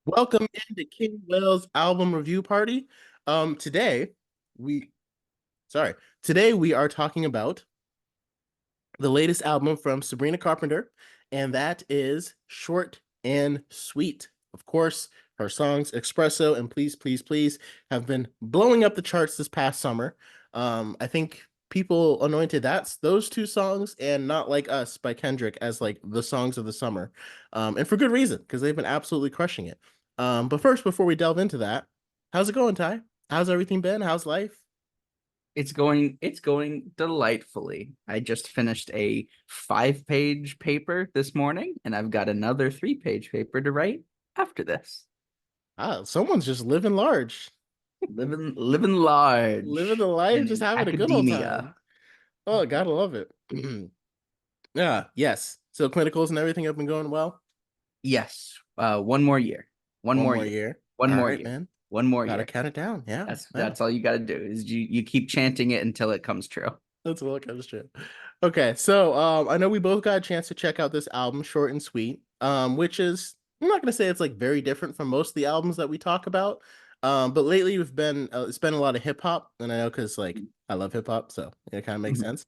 Welcome into King Wales album review party. Today we sorry, today we are talking about the latest album from Sabrina Carpenter, and that is Short and Sweet. Of course, her songs Espresso and Please, Please, Please have been blowing up the charts this past summer. I think people anointed that's those two songs and Not Like Us by Kendrick as like the songs of the summer. And for good reason, because they've been absolutely crushing it. But first, before we delve into that, how's it going, Ty? How's everything been? How's life? It's going delightfully. I just finished a 5-page paper this morning, and I've got another 3-page paper to write after this. Someone's just living large. Living Living the large life, just in having a good old time. academia. Oh, gotta love it. Yeah, yes. So clinicals and everything have been going well. Yes. One more year. One One more more year. year. One All more right, year. man. One more Gotta year. count it down. Yeah, That's yeah. that's all you got to do is you keep chanting it until it comes true. That's what comes true. Okay, so I know we both got a chance to check out this album, Short and Sweet, which is I'm not gonna say it's like very different from most of the albums that we talk about. But lately we've been it's been a lot of hip hop, and I know because like I love hip hop, so it kind of makes Mhm. sense.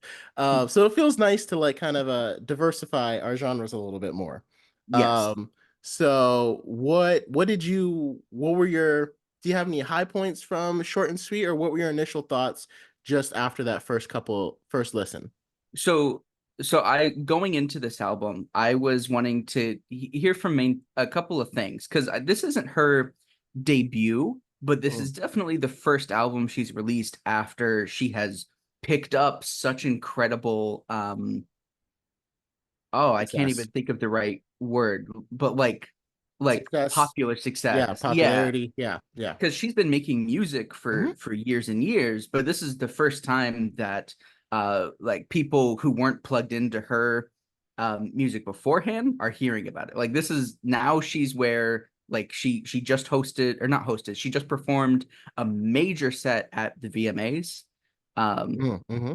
So it feels nice to like kind of diversify our genres a little bit more. Yes. Um, so what were your do you have any high points from Short and Sweet, or what were your initial thoughts just after that first listen? So so I going into this album, I was wanting to hear from a couple of things because this isn't her debut, but this Mm, is definitely the first album she's released after she has picked up such incredible I can't success. even think of the right word, but like Success. popular Yeah, success. Yeah, popularity. Yeah, yeah. because she's been making music Hmm. for years and years, but this is the first time that like people who weren't plugged into her music beforehand are hearing about it. Like this is now she's where like she just hosted or not hosted, she just performed a major set at the VMAs. Um Mm-hmm.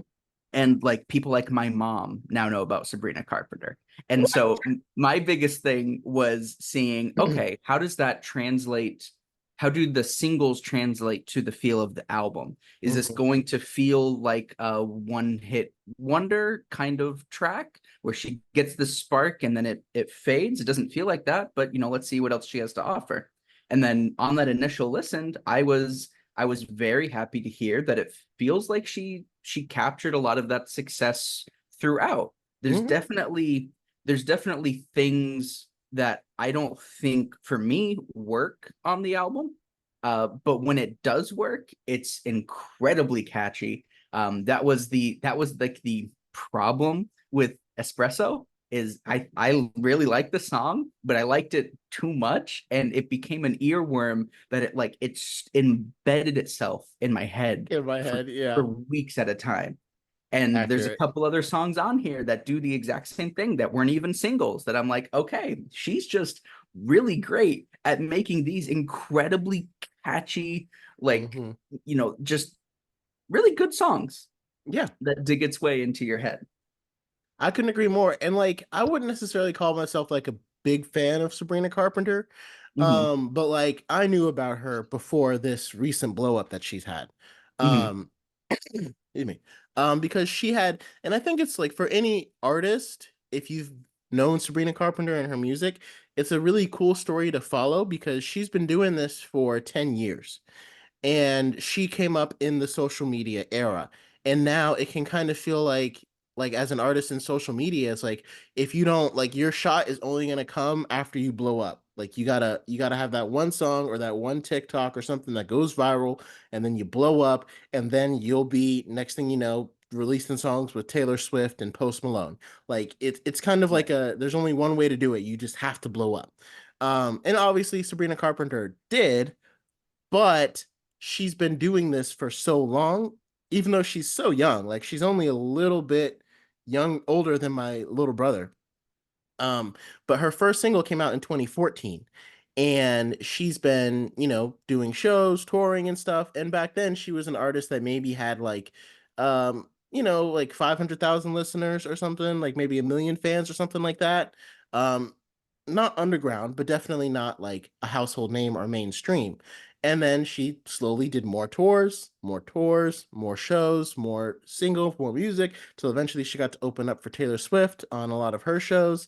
and like people like my mom now know about Sabrina Carpenter. And so my biggest thing was seeing, okay, how does that translate? How do the singles translate to the feel of the album? Is this Hmm. going to feel like a one hit wonder kind of track where she gets the spark and then it fades? It doesn't feel like that, but let's see what else she has to offer. And then on that initial listen, I was very happy to hear that it feels like she captured a lot of that success throughout. There's Hmm. definitely there's definitely things that I don't think for me work on the album. But when it does work, it's incredibly catchy. That was like the problem with Espresso is I really liked the song, but I liked it too much, and it became an earworm that it's embedded itself in my head In my for head, yeah. for weeks at a time. And there's a Accurate. couple other songs on here that do the exact same thing that weren't even singles that I'm like, okay, she's just really great at making these incredibly catchy, like, Hmm. just really good songs Yeah, that dig its way into your head. I couldn't agree more. And like, I wouldn't necessarily call myself like a big fan of Sabrina Carpenter. Hmm. But like I knew about her before this recent blow up that she's had. Hmm. Um, excuse me. Because she had, and I think it's like for any artist, if you've known Sabrina Carpenter and her music, it's a really cool story to follow because she's been doing this for 10 years and she came up in the social media era. And now it can kind of feel like as an artist in social media, it's like if you don't like your shot is only gonna come after you blow up. Like you gotta have that one song or that one TikTok or something that goes viral, and then you blow up, and then you'll be next thing you know releasing songs with Taylor Swift and Post Malone. Like it's kind of like Right. a there's only one way to do it. You just have to blow up. And obviously Sabrina Carpenter did, but she's been doing this for so long, even though she's so young. Like she's only a little bit older than my little brother. Um, but her first single came out in 2014. And she's been, doing shows, touring and stuff. And back then she was an artist that maybe had like like 500,000 listeners or something, like maybe a million fans or something like that. Um, not underground, but definitely not like a household name or mainstream. And then she slowly did more tours, more shows, more singles, more music, till eventually she got to open up for Taylor Swift on a lot of her shows.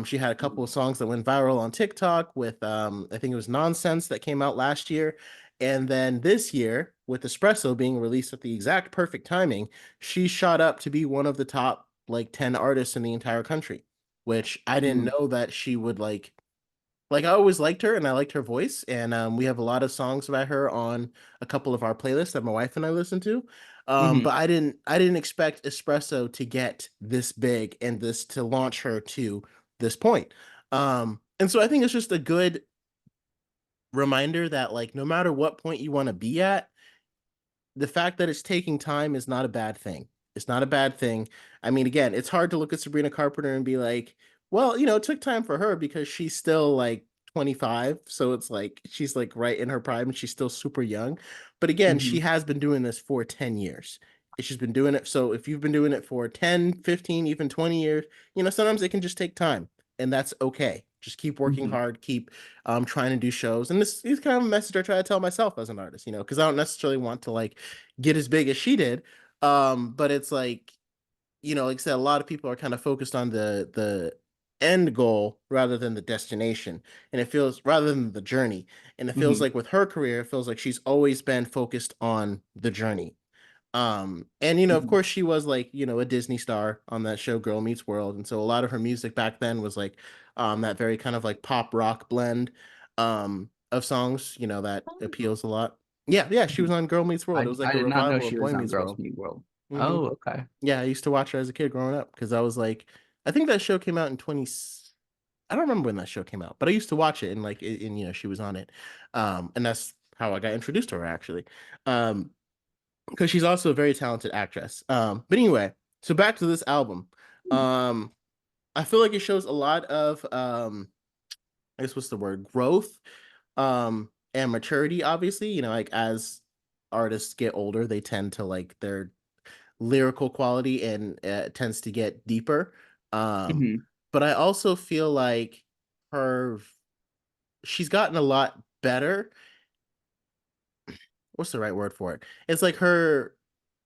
She had a couple of songs that went viral on TikTok with I think it was Nonsense that came out last year. And then this year, with Espresso being released at the exact perfect timing, she shot up to be one of the top like 10 artists in the entire country, which I didn't Mhm. know that she would like I always liked her and I liked her voice, and we have a lot of songs about her on a couple of our playlists that my wife and I listen to. Mhm. But I didn't expect Espresso to get this big and this to launch her to this point. And so I think it's just a good reminder that like no matter what point you want to be at, the fact that it's taking time is not a bad thing. It's not a bad thing. I mean, again, it's hard to look at Sabrina Carpenter and be like, well, it took time for her because she's still like 25. So it's like she's like right in her prime and she's still super young. But again, she Mhm. has been doing this for 10 years. She's been doing it. So if you've been doing it for 10, 15, even 20 years, sometimes it can just take time, and that's okay. Just keep working Mhm. hard, keep trying to do shows. And this is kind of a message I try to tell myself as an artist, because I don't necessarily want to like get as big as she did. But it's like, like I said, a lot of people are kind of focused on the end goal rather than the destination. And it feels rather than the journey. And it feels Mhm. like with her career, it feels like she's always been focused on the journey. And of Mhm. course she was like, a Disney star on that show Girl Meets World. And so a lot of her music back then was like that very kind of like pop rock blend of songs, that appeals a lot. Yeah, yeah, she was Mhm. on Girl Meets World. It I was like I a did not know revival she of was Boy on Meets Girls World. Meet World. Hmm. Oh, okay. Yeah, I used to watch her as a kid growing up because I was like, I think that show came out in 20. I don't remember when that show came out, but I used to watch it and like, and she was on it. And that's how I got introduced to her actually. Um, because she's also a very talented actress. But anyway, so back to this album. Um, I feel like it shows a lot of I guess what's the word? Growth, and maturity, obviously. Like as artists get older, they tend to like their lyrical quality and tends to get deeper. Um, Mhm. but I also feel like her she's gotten a lot better. What's the right word for it? It's like her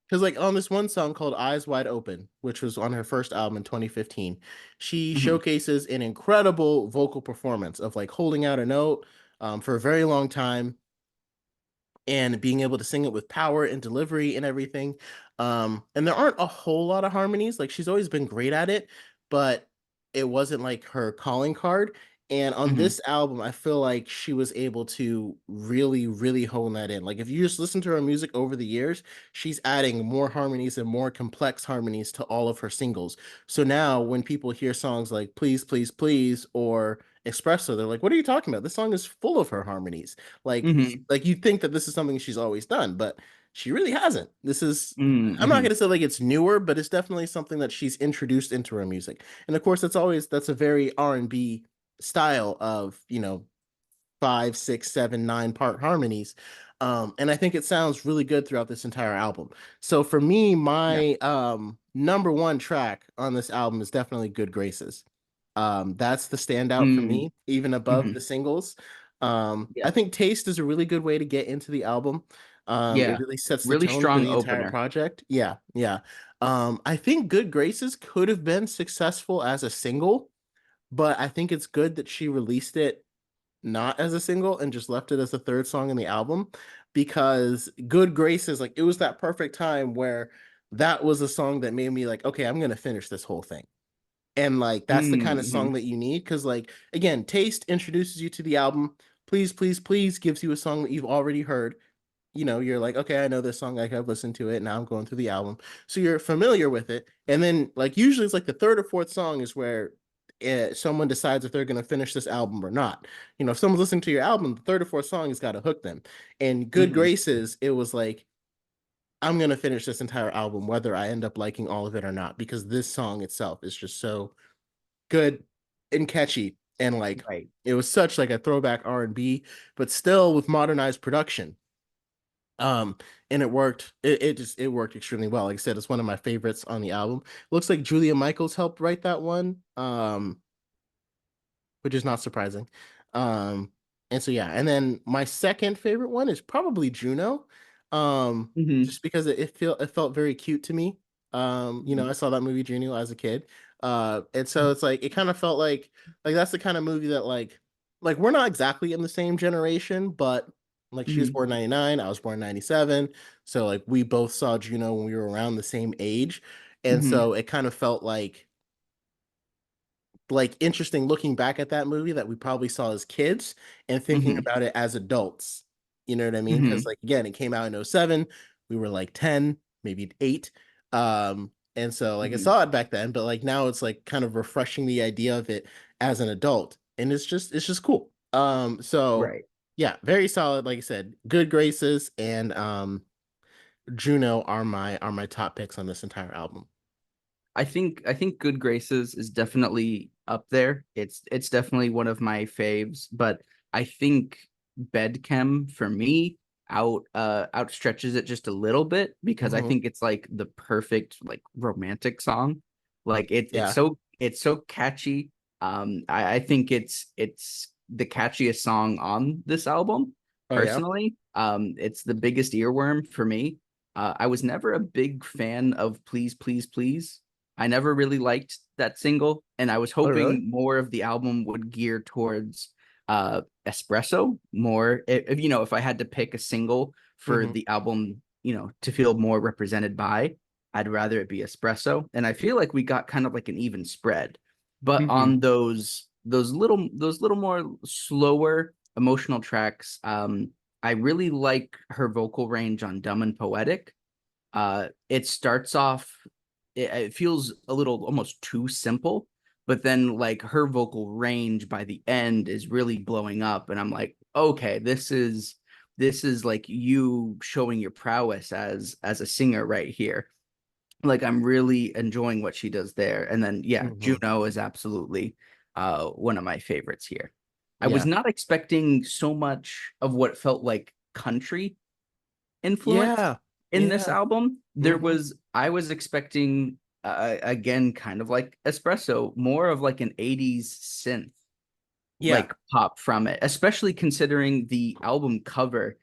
because like on this one song called Eyes Wide Open, which was on her first album in 2015, she Mhm. showcases an incredible vocal performance of like holding out a note for a very long time and being able to sing it with power and delivery and everything. And there aren't a whole lot of harmonies. Like she's always been great at it, but it wasn't like her calling card. And on Mhm. this album, I feel like she was able to really, really hone that in. Like if you just listen to her music over the years, she's adding more harmonies and more complex harmonies to all of her singles. So now when people hear songs like Please, Please, Please or Espresso, they're like, what are you talking about? This song is full of her harmonies. Like Mhm. you'd think that this is something she's always done, but she really hasn't. This is I'm not Mhm. gonna say like it's newer, but it's definitely something that she's introduced into her music. And of course, that's a very R&B style of 5, 6, 7, 9 part harmonies. And I think it sounds really good throughout this entire album. So for me, Yeah. my number one track on this album is definitely Good Graces. That's the standout for Mm. me, even above the Mhm. singles. I Yeah. think Taste is a really good way to get into the album. It Yeah. really sets the Really tone for strong the entire opener. project. Yeah, yeah. I think Good Graces could have been successful as a single, but I think it's good that she released it not as a single and just left it as a third song in the album, because Good Graces, like it was that perfect time where that was a song that made me like, okay, I'm gonna finish this whole thing. And like that's the kind of song Mhm. that you need because like again, Taste introduces you to the album. Please, Please, Please gives you a song that you've already heard. You're like, okay, I know this song, like I've listened to it, now I'm going through the album. So you're familiar with it. And then like usually it's like the third or fourth song is where someone decides if they're going to finish this album or not. If someone's listening to your album, the third or fourth song has got to hook them. And Good Mhm. Graces, it was like, I'm going to finish this entire album, whether I end up liking all of it or not, because this song itself is just so good and catchy. And like, Right. it was such like a throwback R&B, but still with modernized production. Um, and it worked. It worked extremely well. Like I said, it's one of my favorites on the album. Looks like Julia Michaels helped write that one. which is not surprising. Um, and so yeah, and then my second favorite one is probably Juno, Hmm. just because it felt very cute to me. I saw that movie Juno as a kid, and so it's like it kind of felt like that's the kind of movie that like we're not exactly in the same generation, but like she was Hmm. born 99, I was born 97, so like we both saw Juno when we were around the same age, and Hmm. so it kind of felt like interesting looking back at that movie that we probably saw as kids and thinking Hmm. about it as adults. You know what I mean? Because Hmm. like again, it came out in '07. We were like 10, maybe 8. And so like I Hmm. saw it back then, but like now it's like kind of refreshing the idea of it as an adult. And it's just cool. So Right. yeah, very solid. Like I said, Good Graces and Juno are my top picks on this entire album. I think Good Graces is definitely up there. It's definitely one of my faves, but I think Bedchem for me outstretches it just a little bit because I Hmm. think it's like the perfect like romantic song. Like Yeah. it's so catchy. I think it's the catchiest song on this album, Oh yeah. personally. It's the biggest earworm for me. I was never a big fan of Please, Please, Please. I never really liked that single, and I was Oh really? hoping more of the album would gear towards Espresso more. If I had to pick a single for Hmm. the album, to feel more represented by, I'd rather it be Espresso. And I feel like we got kind of like an even spread. But Hmm. on those little more slower emotional tracks, I really like her vocal range on Dumb and Poetic. It starts off, it feels a little almost too simple, but then like her vocal range by the end is really blowing up, and I'm like, okay, this is like you showing your prowess as a singer right here. Like I'm really enjoying what she does there. And then yeah, Hmm. Juno is absolutely one of my favorites here. I was Yeah. not expecting so much of what felt like country influence Yeah. in this Yeah. album. Hmm. I was expecting, again, kind of like Espresso, more of like an 80s synth Yeah. like pop from it, especially considering the album cover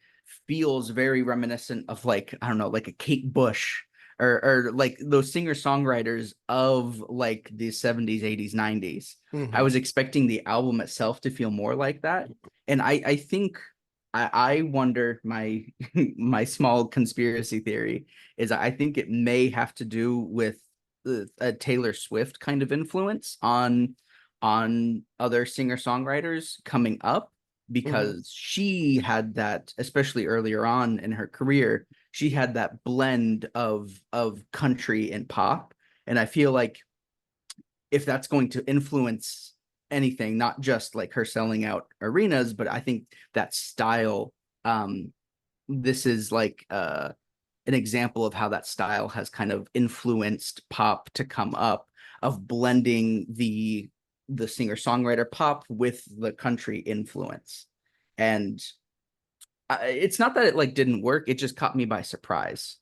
feels very reminiscent of like, I don't know, like a Kate Bush, or like those singer-songwriters of like the 70s, 80s, 90s. I Hmm. was expecting the album itself to feel more like that. And I think I wonder, my my small conspiracy theory is I think it may have to do with a Taylor Swift kind of influence on other singer-songwriters coming up, Hmm. because she had that, especially earlier on in her career, she had that blend of country and pop. And I feel like if that's going to influence anything, not just like her selling out arenas, but I think that style, um this is like an example of how that style has kind of influenced pop to come up, of blending the singer-songwriter pop with the country influence. And it's not that it like didn't work, it just caught me by surprise.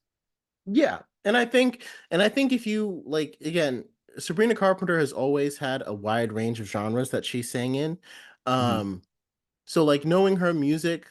Yeah. And I think if you like again, Sabrina Carpenter has always had a wide range of genres that she sang in. Mhm. Um, So like knowing her music,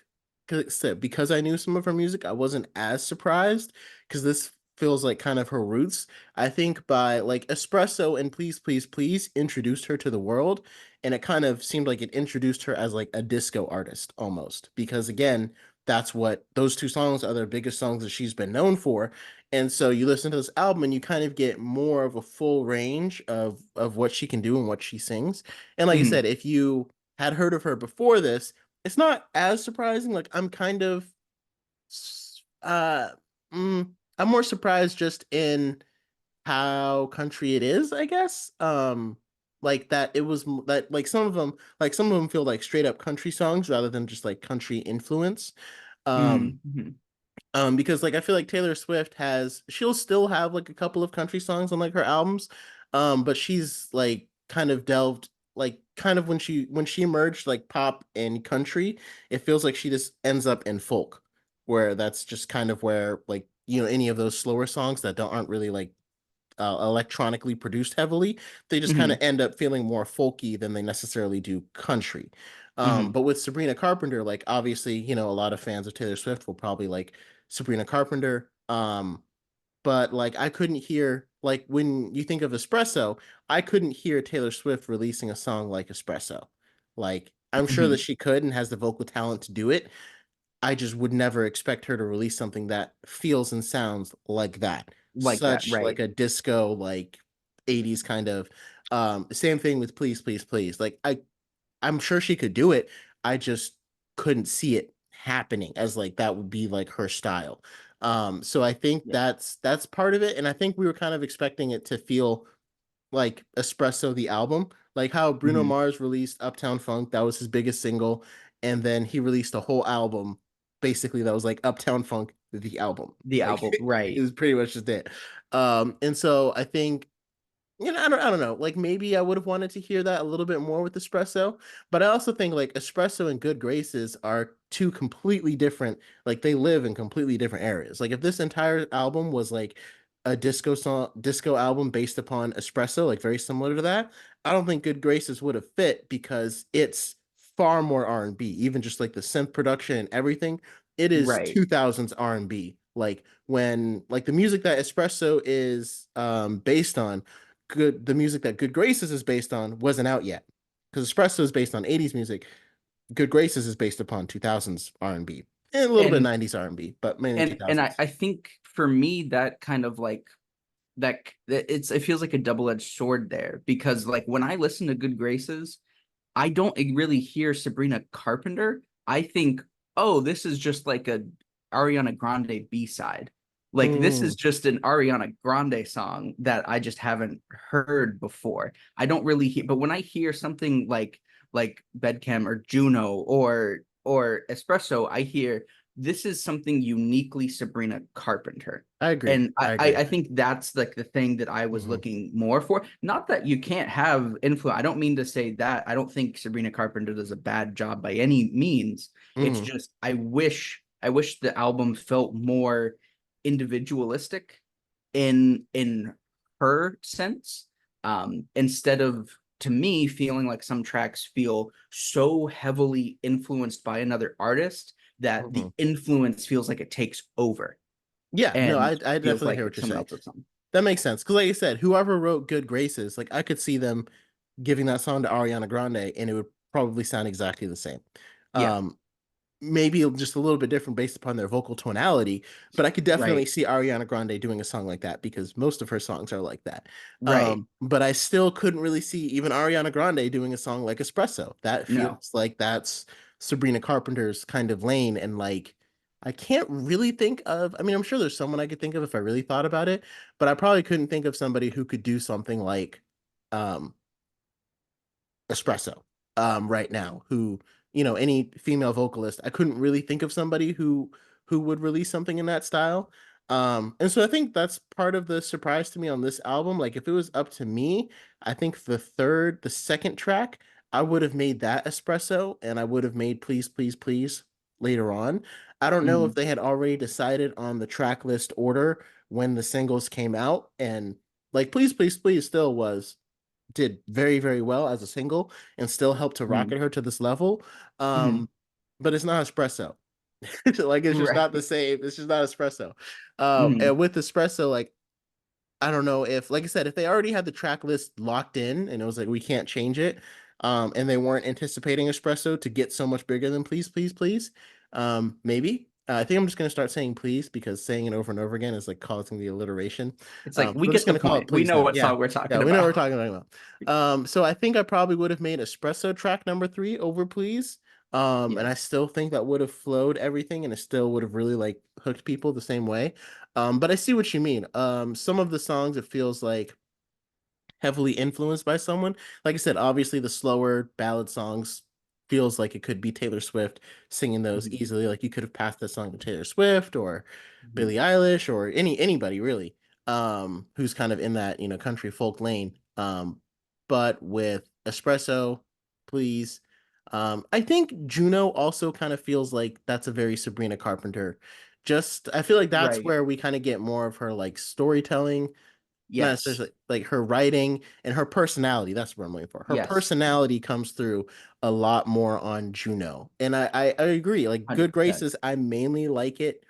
because I knew some of her music, I wasn't as surprised because this feels like kind of her roots. I think by like Espresso and Please Please Please introduced her to the world, and it kind of seemed like it introduced her as like a disco artist almost because again, that's what those two songs are their biggest songs that she's been known for. And so you listen to this album and you kind of get more of a full range of what she can do and what she sings. And like I Mhm. said, if you had heard of her before this, it's not as surprising. Like I'm kind of uh I'm more surprised just in how country it is, I guess. Like that it was that like some of them feel like straight up country songs rather than just like country influence. Um Mhm. Mhm. because like I feel like Taylor Swift she'll still have like a couple of country songs on like her albums. But she's like kind of delved like kind of when she merged like pop and country, it feels like she just ends up in folk, where that's just kind of where like any of those slower songs that don't aren't really like electronically produced heavily. They just kind of Hmm. end up feeling more folky than they necessarily do country. Hmm. But with Sabrina Carpenter, like obviously, a lot of fans of Taylor Swift will probably like Sabrina Carpenter. But like I couldn't hear like when you think of Espresso, I couldn't hear Taylor Swift releasing a song like Espresso. Like I'm sure that Hmm. she could and has the vocal talent to do it. I just would never expect her to release something that feels and sounds like that. Like that, Such like right? a disco, like 80s kind of same thing with Please, Please, Please. Like I'm sure she could do it. I just couldn't see it happening as like that would be like her style. So I think Yeah. that's part of it. And I think we were kind of expecting it to feel like Espresso the album, like how Bruno Hmm. Mars released Uptown Funk, that was his biggest single, and then he released a whole album basically that was like Uptown Funk the album. The Like album, it right? was pretty much just it. And so I think I don't know. Like maybe I would have wanted to hear that a little bit more with Espresso, but I also think like Espresso and Good Graces are two completely different, like they live in completely different areas. Like if this entire album was like a disco album based upon Espresso, like very similar to that, I don't think Good Graces would have fit because it's far more R&B, even just like the synth production and everything. It is Right. 2000s R&B. Like when like the music that Espresso is based on the music that Good Graces is based on wasn't out yet because Espresso is based on 80s music. Good Graces is based upon 2000s R&B and a little bit of And 90s R&B, but mainly and 2000s. I think for me that kind of like it feels like a double-edged sword there because like when I listen to Good Graces, I don't really hear Sabrina Carpenter. I think, oh, this is just like a Ariana Grande B-side. Like this is Mm, just an Ariana Grande song that I just haven't heard before. I don't really hear, but when I hear something like Bedcam or Juno or Espresso, I hear this is something uniquely Sabrina Carpenter. I agree. And I agree. I think that's like the thing that I was Hmm. looking more for. Not that you can't have influence. I don't mean to say that. I don't think Sabrina Carpenter does a bad job by any means. It's Hmm. just I wish the album felt more individualistic in her sense. Instead of to me feeling like some tracks feel so heavily influenced by another artist that Hmm. the influence feels like it takes over Yeah, no, and I feels definitely like hear what it's you're someone saying. else's song. That makes sense because, like you said, whoever wrote Good Graces, like I could see them giving that song to Ariana Grande, and it would probably sound exactly the same. Yeah, Um, Maybe just a little bit different based upon their vocal tonality, but I could definitely right, see Ariana Grande doing a song like that because most of her songs are like that. right. But I still couldn't really see even Ariana Grande doing a song like Espresso. That No, feels like that's Sabrina Carpenter's kind of lane. And like, I can't really think of, I mean, I'm sure there's someone I could think of if I really thought about it, but I probably couldn't think of somebody who could do something like, um, Espresso right now who any female vocalist I couldn't really think of somebody who would release something in that style. And so I think that's part of the surprise to me on this album. Like if it was up to me, I think the second track, I would have made that Espresso and I would have made Please Please Please later on. I don't know if mhm, they had already decided on the track list order when the singles came out, and like Please Please Please still was did very, very well as a single and still helped to mhm, rocket her to this level. mhm. Um, but it's not espresso. Like it's just not the Right. same. It's just not espresso. Mhm. And with espresso, like I don't know if, like I said, if they already had the track list locked in and it was like we can't change it, and they weren't anticipating Espresso to get so much bigger than Please, Please, Please, maybe. I think I'm just gonna start saying please because saying it over and over again is like causing the alliteration. It's like So we we're just get the gonna call it point. We please know now. what Yeah, song we're yeah, talking we know what we're about. talking about. So I think I probably would have made Espresso track number three over please. And Yeah. I still think that would have flowed everything and it still would have really like hooked people the same way. But I see what you mean. Some of the songs it feels like heavily influenced by someone. Like I said, obviously the slower ballad songs feels like it could be Taylor Swift singing those Mhm, easily. Like you could have passed that song to Taylor Swift or mhm. Billie Eilish or anybody really, who's kind of in that, country folk lane. But with Espresso, Please, I think Juno also kind of feels like that's a very Sabrina Carpenter. Just I feel like that's Right. where we kind of get more of her like storytelling, not Yes. necessarily like her writing and her personality. That's what I'm looking for. Her Yes. personality comes through a lot more on Juno. And I agree. Like Good 100%. Graces, I mainly like it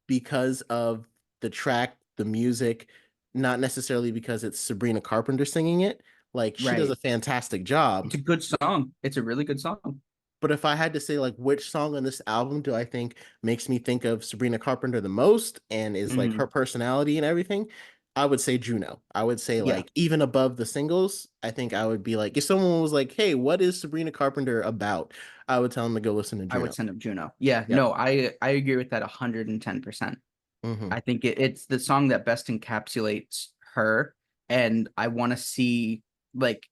because of the track, the music, not necessarily because it's Sabrina Carpenter singing it. Like she does a Right. fantastic job. It's a good song. It's a really good song. But if I had to say like which song on this album do I think makes me think of Sabrina Carpenter the most and is like her Hmm. personality and everything, I would say Juno. I would say Yeah, like even above the singles, I think I would be like if someone was like, "Hey, what is Sabrina Carpenter about?" I would tell them to go listen to I would Juno. send up Juno. Yeah, Yep. no, I agree with that 110%. Hmm. I think it's the song that best encapsulates her, and I want to see like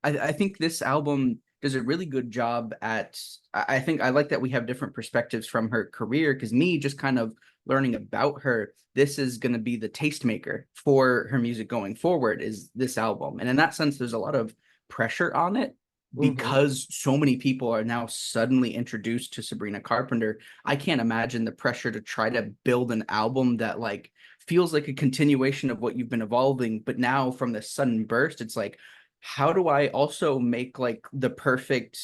I think this album does a really good job at. I think I like that we have different perspectives from her career because me just kind of learning about her, this is going to be the tastemaker for her music going forward. Is this album, and in that sense, there's a lot of pressure on it Hmm. because so many people are now suddenly introduced to Sabrina Carpenter. I can't imagine the pressure to try to build an album that like feels like a continuation of what you've been evolving, but now from this sudden burst, it's like how do I also make like the perfect,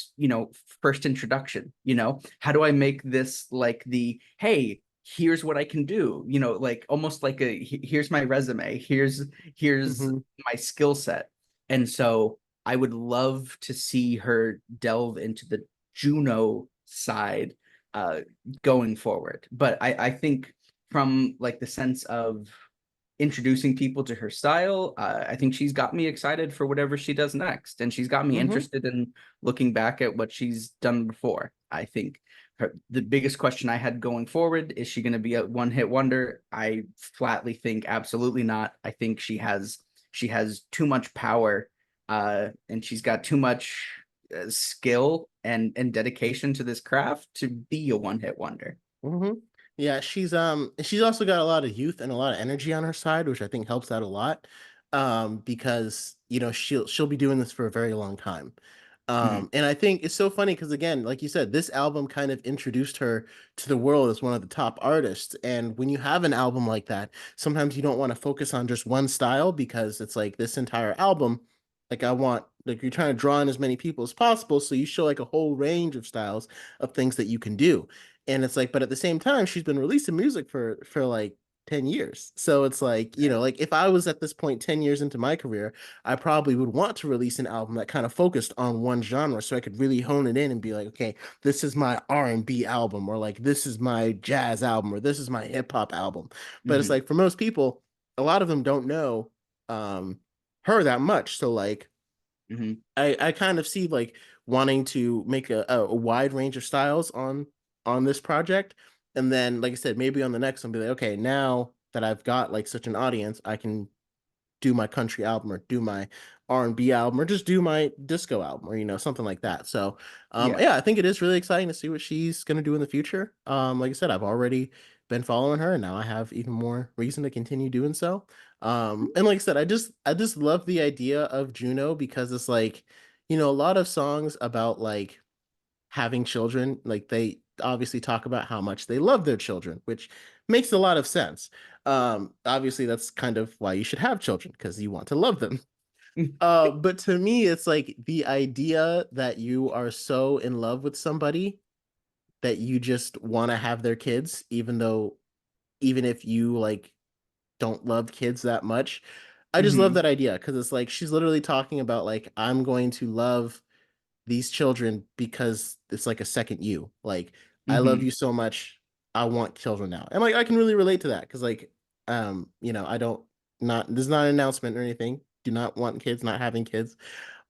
first introduction? How do I make this like the hey, here's what I can do, like almost like here's my resume, here's Hmm. my skill set. And so I would love to see her delve into the Juno side uh going forward. But I think from like the sense of introducing people to her style. I think she's got me excited for whatever she does next, and she's got me Hmm. interested in looking back at what she's done before. I think the biggest question I had going forward is she going to be a one-hit wonder? I flatly think absolutely not. I think she has too much power, and she's got too much skill and dedication to this craft to be a one-hit wonder. Hmm. Yeah, she's also got a lot of youth and a lot of energy on her side, which I think helps out a lot. Because she'll be doing this for a very long time. Mhm. And I think it's so funny because again, like you said, this album kind of introduced her to the world as one of the top artists. And when you have an album like that, sometimes you don't want to focus on just one style because it's like this entire album, like I want like you're trying to draw in as many people as possible. So you show like a whole range of styles of things that you can do. And it's like, but at the same time, she's been releasing music for like 10 years. So it's like, like if I was at this point 10 years into my career, I probably would want to release an album that kind of focused on one genre so I could really hone it in and be like, okay, this is my R&B album or like this is my jazz album or this is my hip hop album. But it's Mhm. like for most people, a lot of them don't know um her that much. So like Mhm. I kind of see like wanting to make a wide range of styles on this project. And then, like I said, maybe on the next one, be like, okay, now that I've got like such an audience, I can do my country album or do my R&B album or just do my disco album or something like that. So Yeah. yeah, I think it is really exciting to see what she's going to do in the future. Like I said, I've already been following her and now I have even more reason to continue doing so. And like I said, I just love the idea of Juno because it's like a lot of songs about like having children, like they obviously talk about how much they love their children, which makes a lot of sense. Obviously that's kind of why you should have children because you want to love them. But to me, it's like the idea that you are so in love with somebody that you just want to have their kids, even if you like don't love kids that much. I just love Mhm. that idea because it's like she's literally talking about like I'm going to love these children because it's like a second you. Like I love Mhm. you so much, I want children now. And like I can really relate to that because like I don't not there's not an announcement or anything. Do not want kids, not having kids.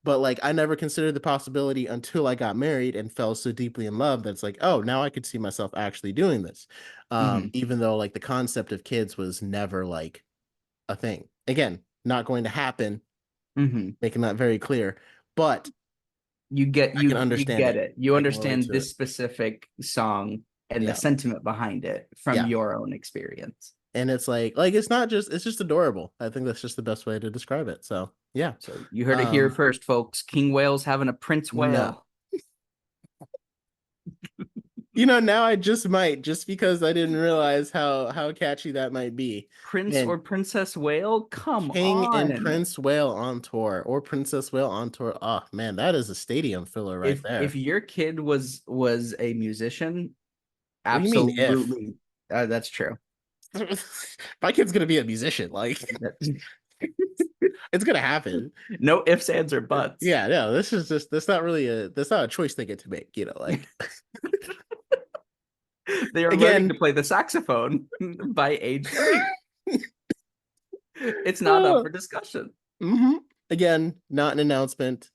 But like I never considered the possibility until I got married and fell so deeply in love that's like, oh, now I could see myself actually doing this. Mhm. Even though like the concept of kids was never like a thing. Again, not going to happen, Mhm. making that very clear. But You get I can you understand get it. it. You I can relate understand to it. this specific song and the Yeah. sentiment behind it from Yeah. your own experience. And it's like it's just adorable. I think that's just the best way to describe it. So yeah. So you heard it here Um first, folks. King Whale's having a Prince no. Whale. Now I just might, just because I didn't realize how catchy that might be. Prince Man, or Princess Whale? Come King and on. Prince Whale on tour or Princess Whale on tour. Oh man, that is a stadium filler right If there. your kid was a musician, What do you mean if? absolutely, that's true. My kid's gonna be a musician. Like That- it's gonna happen. no ifs, ands, or buts. Yeah, no, this is just that's not a choice they get to make, like They are learning to again. play the saxophone by age 3. It's not up uh, for discussion. mhm. Again, not an announcement,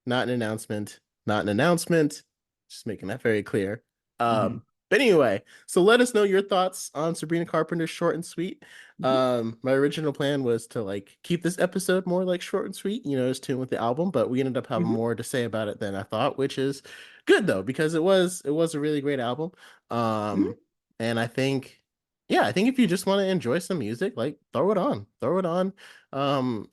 not an announcement, not an announcement. Just making that very clear. Mhm, But anyway, so let us know your thoughts on Sabrina Carpenter's short and sweet. mhm, My original plan was to like keep this episode more like short and sweet, as tune with the album, but we ended up having mhm, more to say about it than I thought, which is good though, because it was a really great album. mhm. And I think yeah, I think if you just want to enjoy some music, like throw it on. Throw it on.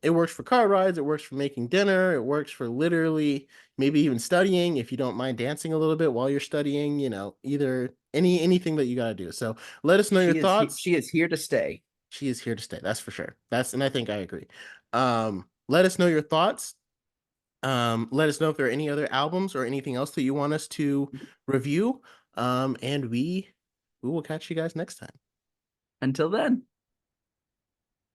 It works for car rides, it works for making dinner, it works for literally maybe even studying if you don't mind dancing a little bit while you're studying, either anything that you got to do. So let us know your thoughts. She is here to stay. She is here to stay, that's for sure. And I think I agree. Let us know your thoughts. Let us know if there are any other albums or anything else that you want us to review. And we will catch you guys next time. Until then.